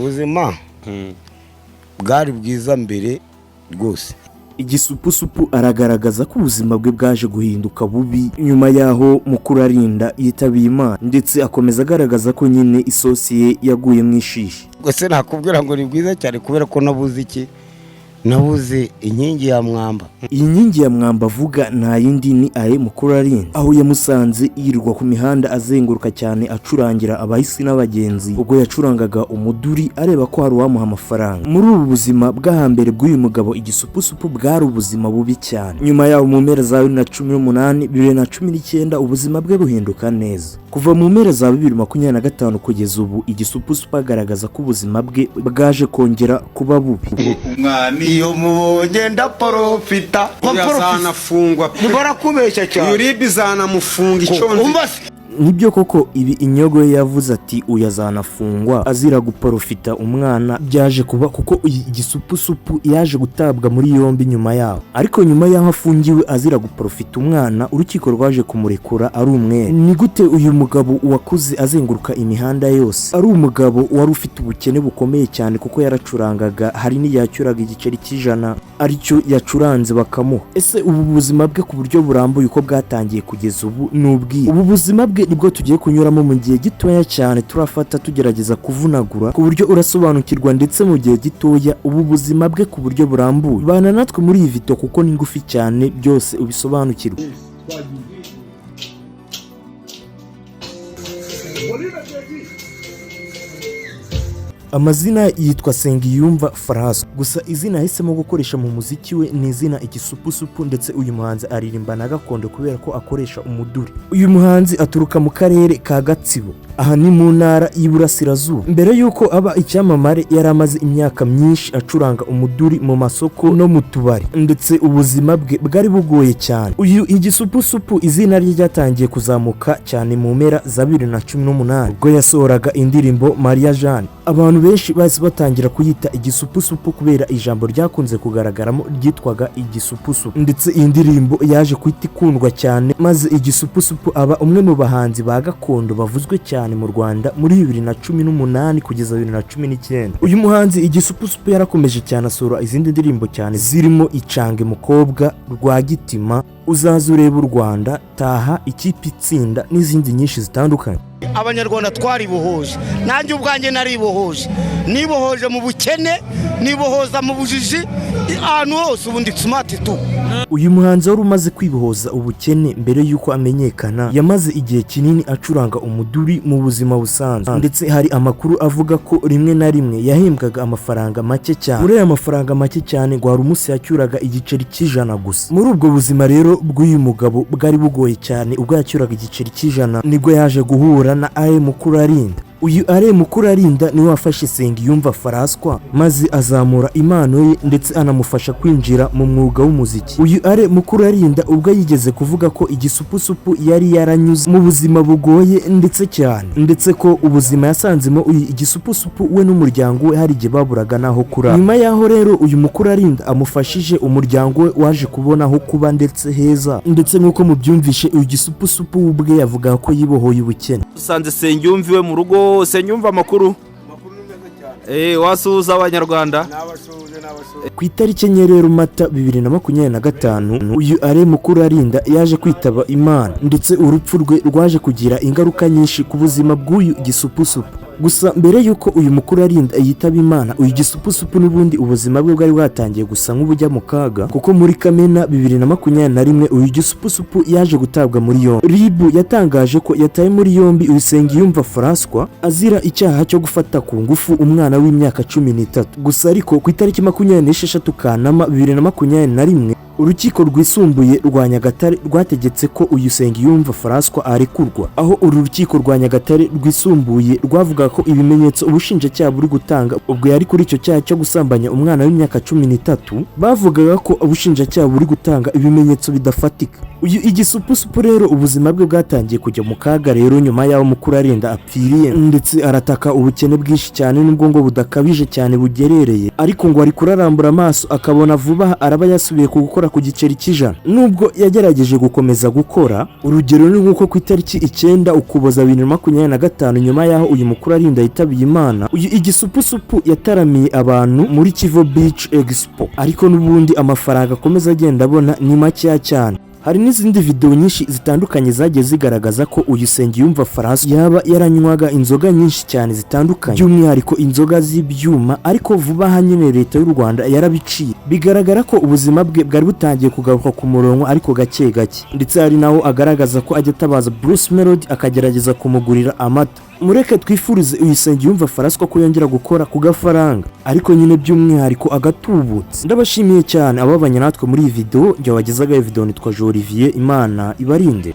ubuzima bwari bwiza mbere rwose. Igisupusupu aragaragaza ko ubuzima bwe bwaje guhinduka bubi nyuma yaho mukurarinda yitabiye Imana, ndetse akomeza agaragaza ko nyine isosi ye yaguye mu ishishi. Gusa nakubwira ngo ni bwiza cyane kubera ko nabuze iki, nabuze inkingi ya mwamba. Iyi nkingi ya mwamba avuga nta yindi ni mukurarinda, aho yamusanze yirirwa ku mihanda azenguruka cyane acurangira abahisi n'abagenzi. Ubwo yacurangaga umuduri areba ko hari uwamuha amafaranga. Muri ubu buzima bw'ahambere bw'uyu mugabo Igisupusupu bwari ubuzima bubi cyane. Nyuma yaho mu mpera za 2018 2019 ubuzima bwe buhinduka neza. Kuva mu mpera za 2025 kugeza ubu Igisupusupu agaragaza ko ubuzima bwe bwaje kongera kuba bubi. Iyo mubonye ndaprofita yazanafungwa pe, barakubeshya cyane, yuribi zanamufunga iconzi. Nibyo koko ibi inyogo yavuze ati uyazanafungwa azira guprofita umwana byaje kuba, kuko Igisupusupu yaje gutabwa muri yombi nyuma yaho. Ariko nyuma yaho afungiwe azira guprofita umwana, urukiko rwaje kumurekura ari umwere. Ni gute uyu mugabo wakuze azenguruka imihanda yose, ari umugabo wari ufite ubukene bukomeye cyane kuko yaracurangaga, hari n'iyacyuraga igiceri cy'ijana aricyo yacuranze bakamuha. Ese ubu buzima bwe ku buryo burambuye uko bwatangiye kugeza ubu n'ubwiye. Ubu buzima bwe nibwo tugiye kunyuramo mu gihe gitoya cyane, turafata tugerageza kuvunagura ku buryo urasobanukirwa, ndetse mu gihe gitoya ubu buzima bwe ku buryo burambuye. Bana natwe muri iyi video kuko ni ngufi cyane, byose ubisobanukirwa. Amazina yitwa Sengiyumva Faraso, gusa izina yahisemo gukoresha mu muziki we ni izina Igisupusupu, ndetse uyu muhanzi aririmba na gakondo kubera ko akoresha umuduri. Uyu muhanzi aturuka mu karere ka Gatsibo, aha ni mu ntara y'Iburasirazuba. Mbere yuko aba icyamamare yari amaze imyaka myinshi acuranga umuduri mu masoko no mu tubari, ndetse ubuzima bwe bwari bugoye cyane. Uyu Igisupusupu izina rye ryatangiye kuzamuka cyane mu mpera za 2018 ubwo yasohoraga indirimbo Maria Jeanne. Abantu benshi bahise batangira kuyita Igisupusupu kubera ijambo ryakunze kugaragaramo ryitwaga Igisupusupu, ndetse iyi ndirimbo yaje kwita ikundwa cyane, maze Igisupusupu aba umwe mu bahanzi ba gakondo bavuzwe cyane mu Rwanda muri 2018 kugeza 2019. Uyu muhanzi Igisupusupu yarakomeje cyane asura izindi ndirimbo cyane zirimo Icange Mukobwa, Rwagitima, Uzaza ureba u Rwanda, Taha, Ikipe itsinda n'izindi nyinshi zitandukanye. Abanyarwanda twaribohoje, nanjye ubwanjye naribohoje, nibohoje mu bukene, nibohoza mu bujiji, ahantu hose ubundi smart tu. Uyu muhanzi wari umaze kwibohoza ubukene mbere yuko amenyekana, yamaze igihe kinini acuranga umuduri mu buzima busanzwe, ndetse hari amakuru avuga ko rimwe na rimwe yahembwaga amafaranga make cyane. Muri aya mafaranga make cyane ngo hari umunsi yacyuraga igiceri cy'ijana gusa. Muri ubwo buzima rero bw'uyu mugabo bwari bugoye cyane, ubwo yacyuraga igiceri cy'ijana nibwo yaje guhura na mukurarinda. Uyu mukurarinda niwe wafashe Sengiyumva Faraso maze azamura impano ye, ndetse anamufasha kwinjira mu mwuga w'umuziki. Uyu mukurarinda ubwo yigeze kuvuga ko Igisupusupu yari yaranyuze mu buzima bugoye ndetse cyane, ndetse ko ubuzima yasanzemo uyu Igisupusupu we n'umuryango we hari igihe baburaga naho kurara. Nyuma yaho rero uyu mukurarinda amufashije, umuryango we waje kubona aho kuba ndetse heza, ndetse nk'uko mubyumvishe uyu Gisupusupu ubwe yavuga ko yibohoye ubukene. Usanze Sengiyumva iwe mu rugo. Senyumva amakuru wasuhuza Abanyarwanda. Ku itariki enye rero Mata 2025 uyu mukurarinda yaje kwitaba Imana, ndetse urupfu rwe rwaje kugira ingaruka nyinshi ku buzima bw'uyu Gisupusupu. Gusa mbere yuko uyu mukurarinda yitaba Imana, uyu Gisupusupu n'ubundi ubuzima bwe bwari bwatangiye gusa nk'ubujya mu kaga, kuko muri Kamena 2021 uyu Gisupusupu yaje gutabwa muri yombi. RIB yatangaje ko yataye muri yombi uyu Sengiyumva Faraso azira icyaha cyo gufata ku ngufu umwana w'imyaka 13. Gusa ariko ku itariki 26 Kanama 2021 urukiko rwisumbuye rwa Nyagatare rwategetse ko uyu Sengiyumva Faraso arekurwa, aho uru rukiko rwa Nyagatare rwisumbuye rwavuga ko ibimenyetso ubushinjacyaha buri gutanga ubwo yari kuri icyo cyaha cyo gusambanya umwana w'imyaka 13 bavugaga ko ubushinjacyaha buri gutanga ibimenyetso bidafatika. Uyu Igisupusupu rero ubuzima bwe bwatangiye kujya mu kaga rero nyuma yaho mukurarinda apfiriye, ndetse arataka ubukene bwinshi cyane n'ubwo ngo budakabije cyane bugerereye, ariko ngo ari kurarambura amaso akabona vuba araba yasubiye ku gukora ku giceri cy'ijana. Nubwo yagerageje gukomeza gukora, urugero ni nk'uko ku itariki 9 Ukuboza 2025 nyuma yaho uyu mukurarinda yitabiye Imana, uyu Gisupusupu yataramiye abantu muri Kivu Beach Expo, ariko n'ubundi amafaranga akomeza agenda abona ni makeya cyane. Hari n'izindi video nyinshi zitandukanye zagiye zigaragaza ko uyu Nsengiyumva François yaba yaranywaga inzoga nyinshi cyane zitandukanye, by'umwihariko inzoga z'ibyuma, ariko vuba aha nyine leta y'u Rwanda yarabiciye. Bigaragara ko ubuzima bwe bwari butangiye kugaruka ku murongo ariko gake gake, ndetse hari naho agaragaza ko ajya atabaza Bruce Melody akagerageza kumugurira amata. Mureke twifurize uyu Nsengiyumva François ko yongera gukora ku gafaranga, ariko nyine by'umwihariko agatubutse. Ndabashimiye cyane ababanye natwe muri iyi video, njye wagezaga iyi video nitwa Olivier, Imana ibarinde.